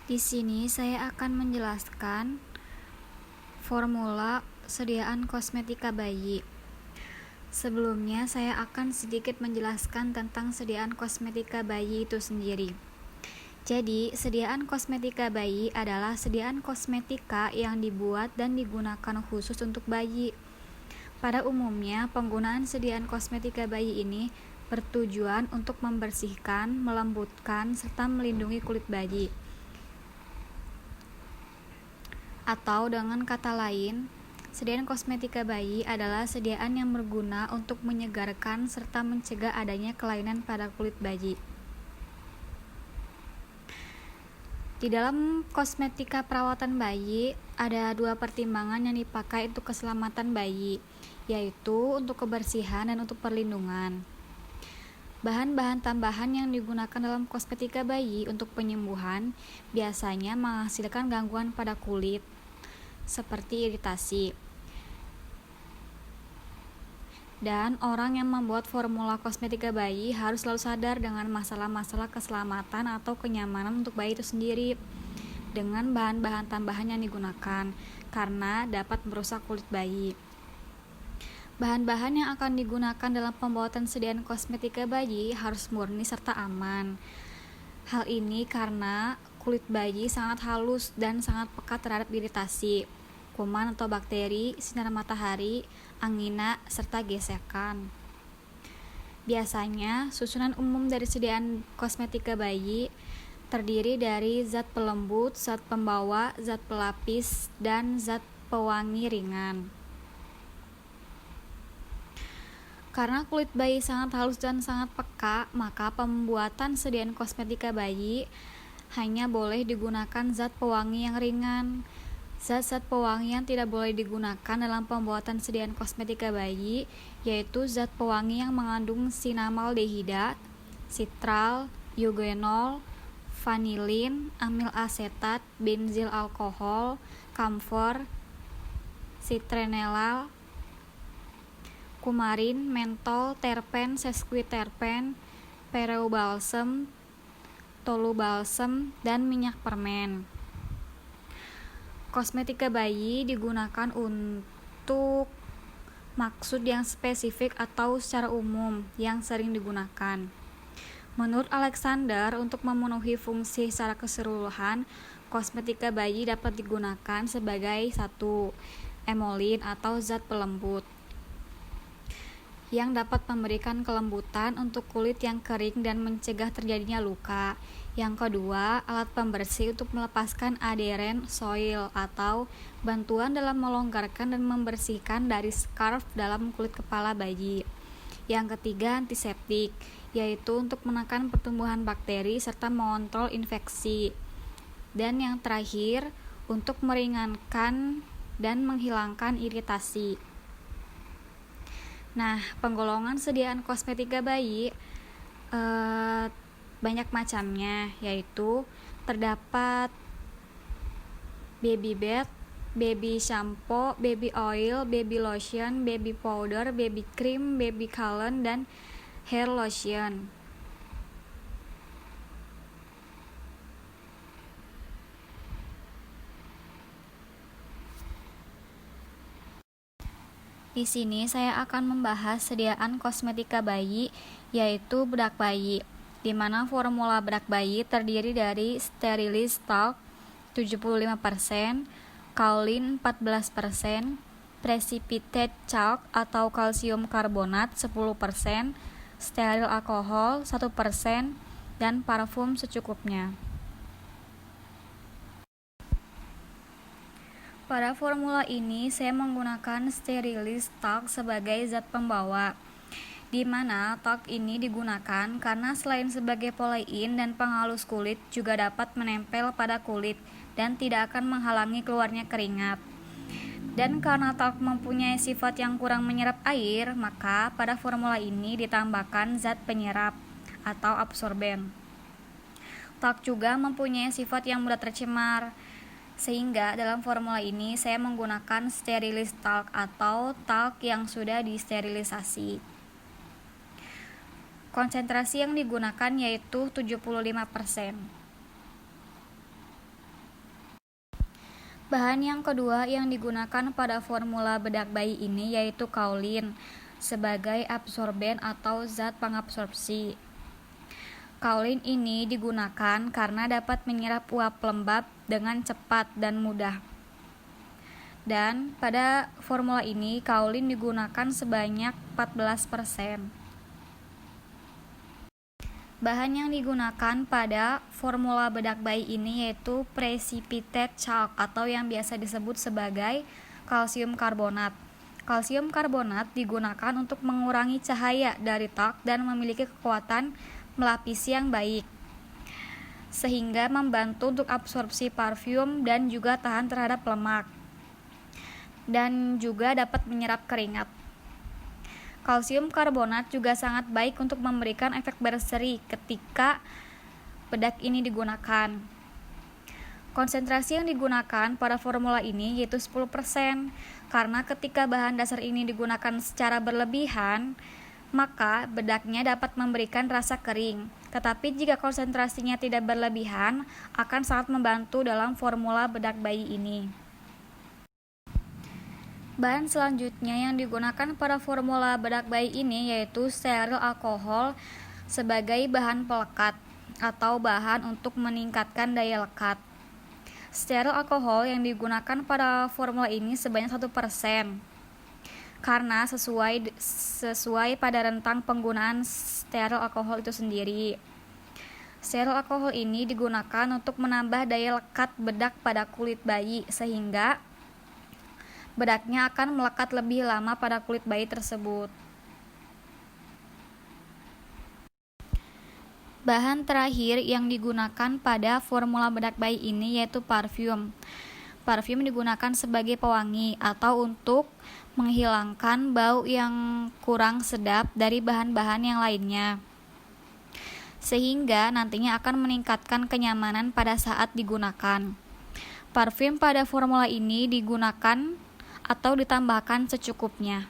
Di sini saya akan menjelaskan formula sediaan kosmetika bayi. Sebelumnya saya akan sedikit menjelaskan tentang sediaan kosmetika bayi itu sendiri. Jadi, sediaan kosmetika bayi adalah sediaan kosmetika yang dibuat dan digunakan khusus untuk bayi. Pada umumnya, penggunaan sediaan kosmetika bayi ini bertujuan untuk membersihkan, melembutkan, serta melindungi kulit bayi. Atau dengan kata lain, sediaan kosmetika bayi adalah sediaan yang berguna untuk menyegarkan serta mencegah adanya kelainan pada kulit bayi. Di dalam kosmetika perawatan bayi, ada dua pertimbangan yang dipakai untuk keselamatan bayi, yaitu untuk kebersihan dan untuk perlindungan. Bahan-bahan tambahan yang digunakan dalam kosmetika bayi untuk penyembuhan biasanya menghasilkan gangguan pada kulit, seperti iritasi. Dan orang yang membuat formula kosmetika bayi harus selalu sadar dengan masalah-masalah keselamatan atau kenyamanan untuk bayi itu sendiri dengan bahan-bahan tambahan yang digunakan, karena dapat merusak kulit bayi. Bahan-bahan yang akan digunakan dalam pembuatan sediaan kosmetika bayi harus murni serta aman. Hal ini karena kulit bayi sangat halus dan sangat peka terhadap iritasi, kuman atau bakteri, sinar matahari, angina, serta gesekan. Biasanya, susunan umum dari sediaan kosmetika bayi terdiri dari zat pelembut, zat pembawa, zat pelapis, dan zat pewangi ringan. Karena kulit bayi sangat halus dan sangat peka, maka pembuatan sediaan kosmetika bayi hanya boleh digunakan zat pewangi yang ringan. Zat-zat pewangi yang tidak boleh digunakan dalam pembuatan sediaan kosmetika bayi yaitu zat pewangi yang mengandung sinamaldehida, sitral, eugenol, vanilin, amil asetat, benzil alkohol, kamfor, citronellal, kumarin, mentol, terpen, sesquiterpen, perobalsam, tolubalsam, dan minyak permen. Kosmetika bayi digunakan untuk maksud yang spesifik atau secara umum yang sering digunakan. Menurut Alexander, untuk memenuhi fungsi secara keseluruhan, kosmetika bayi dapat digunakan sebagai 1. Emolin atau zat pelembut yang dapat memberikan kelembutan untuk kulit yang kering dan mencegah terjadinya luka. Yang kedua, alat pembersih untuk melepaskan adheren soil atau bantuan dalam melonggarkan dan membersihkan dari scarf dalam kulit kepala bayi. Yang ketiga, antiseptik, yaitu untuk menekan pertumbuhan bakteri serta mengontrol infeksi. Dan yang terakhir, untuk meringankan dan menghilangkan iritasi. Nah, penggolongan sediaan kosmetika bayi banyak macamnya, yaitu terdapat baby bath, baby shampoo, baby oil, baby lotion, baby powder, baby cream, baby cologne, dan hair lotion. Di sini saya akan membahas sediaan kosmetika bayi, yaitu bedak bayi, di mana formula bedak bayi terdiri dari sterilis talc 75%, kaolin 14%, precipitate chalk atau kalsium karbonat 10%, steril alkohol 1%, dan parfum secukupnya. Pada formula ini, saya menggunakan sterilis talc sebagai zat pembawa, di mana talc ini digunakan karena selain sebagai polein dan penghalus kulit, juga dapat menempel pada kulit dan tidak akan menghalangi keluarnya keringat. Dan karena talc mempunyai sifat yang kurang menyerap air, maka pada formula ini ditambahkan zat penyerap atau absorben. Talc juga mempunyai sifat yang mudah tercemar, sehingga dalam formula ini saya menggunakan sterilis talc atau talc yang sudah disterilisasi. Konsentrasi yang digunakan yaitu 75%. Bahan yang kedua yang digunakan pada formula bedak bayi ini yaitu kaolin sebagai absorben atau zat pengabsorpsi. Kaolin ini digunakan karena dapat menyerap uap lembab dengan cepat dan mudah. Dan pada formula ini kaolin digunakan sebanyak 14%. Bahan yang digunakan pada formula bedak bayi ini yaitu precipitate chalk atau yang biasa disebut sebagai kalsium karbonat. Kalsium karbonat digunakan untuk mengurangi cahaya dari talk dan memiliki kekuatan melapisi yang baik, sehingga membantu untuk absorpsi parfum dan juga tahan terhadap lemak, dan juga dapat menyerap keringat. Kalsium karbonat juga sangat baik untuk memberikan efek berseri ketika bedak ini digunakan. Konsentrasi yang digunakan pada formula ini yaitu 10%, karena ketika bahan dasar ini digunakan secara berlebihan, maka bedaknya dapat memberikan rasa kering. Tetapi jika konsentrasinya tidak berlebihan, akan sangat membantu dalam formula bedak bayi ini. Bahan selanjutnya yang digunakan pada formula bedak bayi ini yaitu steril alkohol sebagai bahan pelekat atau bahan untuk meningkatkan daya lekat. Steril alkohol yang digunakan pada formula ini sebanyak 1%, karena sesuai pada rentang penggunaan steril alkohol itu sendiri. Steril alkohol ini digunakan untuk menambah daya lekat bedak pada kulit bayi sehingga bedaknya akan melekat lebih lama pada kulit bayi tersebut. Bahan terakhir yang digunakan pada formula bedak bayi ini yaitu parfum. Parfum digunakan sebagai pewangi atau untuk menghilangkan bau yang kurang sedap dari bahan-bahan yang lainnya, sehingga nantinya akan meningkatkan kenyamanan pada saat digunakan. Parfum pada formula ini digunakan atau ditambahkan secukupnya.